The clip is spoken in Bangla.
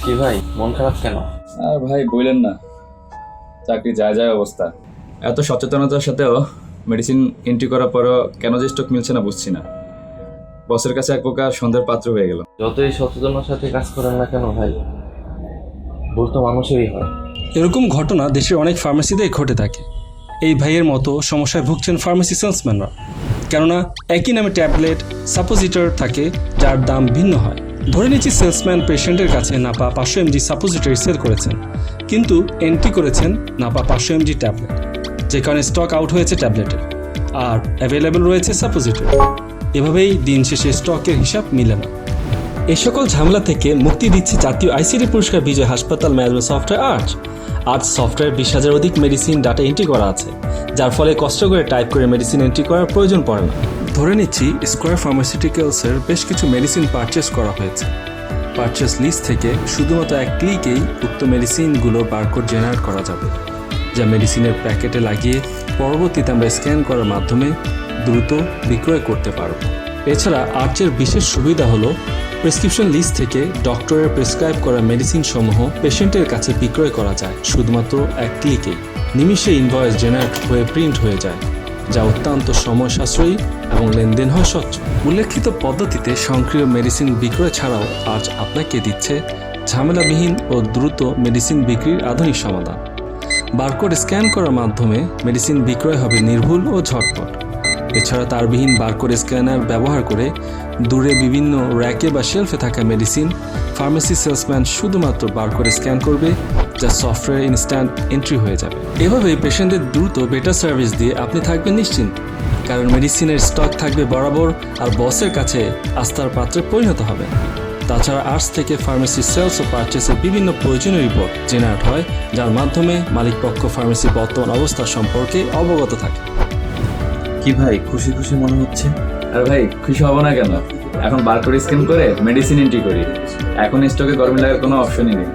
কি ভাই, মন খারাপ কেন? আর ভাই বললেন না, চাকরি যায় অবস্থা। এত সচেতনতার সাথেও মেডিসিন এন্ট্রি করার পরও কেন যে স্টক মিলছে না বুঝছি না। বসের কাছে এক প্রকার সন্দেহের পাত্র হয়ে গেল। যতই সচেতনার সাথে কাজ করেন না কেন ভাই, ভুল তো মানুষেরই হয়। এরকম ঘটনা দেশের অনেক ফার্মেসিতেই ঘটে থাকে। এই ভাইয়ের মতো সমস্যায় ভুগছেন ফার্মেসি সেলসম্যানরা, কেননা একই নামে ট্যাবলেট সাপোজিটর থাকে যার দাম ভিন্ন হয়। ধরে নিচ্ছি সেলসম্যান পেশেন্টের কাছে নাপা 500 mg সাপোজিটরি সেল করেছেন, কিন্তু এন্ট্রি করেছেন নাপা 500 mg ট্যাবলেট, যে কারণে স্টক আউট হয়েছে ট্যাবলেটের আর অ্যাভেলেবল রয়েছে সাপোজিটরি। এভাবেই দিন শেষে স্টকের হিসাব মিলে না। এই সকল ঝামেলা থেকে মুক্তি দিচ্ছে জাতীয় আইসিডি পুরস্কার বিজয় হাসপাতাল ম্যানেজমেন্ট সফটওয়্যার আজ সফটওয়্যার 20,000 অধিক মেডিসিন ডাটা এন্ট্রি করা আছে, যার ফলে কষ্ট করে টাইপ করে মেডিসিন এন্ট্রি করার প্রয়োজন পড়ে না। ধরে নিচ্ছি স্কোয়ার ফার্মাসিউটিক্যালসের বেশ কিছু মেডিসিন পারচেস করা হয়েছে। পারচেস লিস্ট থেকে শুধুমাত্র এক ক্লিকেই উক্ত মেডিসিনগুলোর বারকোড জেনারেট করা যাবে, যা মেডিসিনের প্যাকেটে লাগিয়ে পরবর্তীতে আমরা স্ক্যান করার মাধ্যমে দ্রুত বিক্রয় করতে পারব। এছাড়া আর্চের বিশেষ সুবিধা হলো প্রেসক্রিপশন লিস্ট থেকে ডক্টরের প্রেসক্রাইব করা মেডিসিন সমূহ পেশেন্টের কাছে বিক্রয় করা যায় শুধুমাত্র এক ক্লিকেই। নিমিষে ইনভয়েস জেনারেট হয়ে প্রিন্ট হয়ে যায়, যা অত্যন্ত সময় সাশ্রয়ী এবং লেনদেন হয় স্বচ্ছ। উল্লেখিত পদ্ধতিতে সক্রিয় মেডিসিন বিক্রয় ছাড়াও আজ আপনাকে দিচ্ছে ঝামেলাবিহীন ও দ্রুত মেডিসিন বিক্রির আধুনিক সমাধান। বারকোড স্ক্যান করার মাধ্যমে মেডিসিন বিক্রয় হবে নির্ভুল ও ঝটপট। এছাড়া তারবিহীন বারকোড স্ক্যানার ব্যবহার করে দূরে বিভিন্ন র্যাকে বা শেলফে থাকা মেডিসিন ফার্মেসি সেলসম্যান শুধুমাত্র বারকোড স্ক্যান করবে, যা সফটওয়্যার ইনস্ট্যান্ট এন্ট্রি হয়ে যাবে। এভাবেই পেশেন্টদের দ্রুত বেটার সার্ভিস দিয়ে আপনি থাকবেন নিশ্চিন্ত, কারণ মেডিসিনের স্টক থাকবে বরাবর আর বসের কাছে আস্থার পাত্রে পরিণত হবে। তাছাড়া আর্টস থেকে ফার্মেসি সেলস ও পারচেসের বিভিন্ন প্রয়োজনীয় রিপোর্ট জেনারেট হয়, যার মাধ্যমে মালিকপক্ষ ফার্মেসির বর্তমান অবস্থা সম্পর্কে অবগত থাকে। কি ভাই, খুশি খুশি মনে হচ্ছে? আর ভাই খুশি হব না কেন, এখন বারকোড স্ক্যান করে মেডিসিন এন্ট্রি করি। এখন স্টকে গরম লাগার কোনো অপশনই নেই।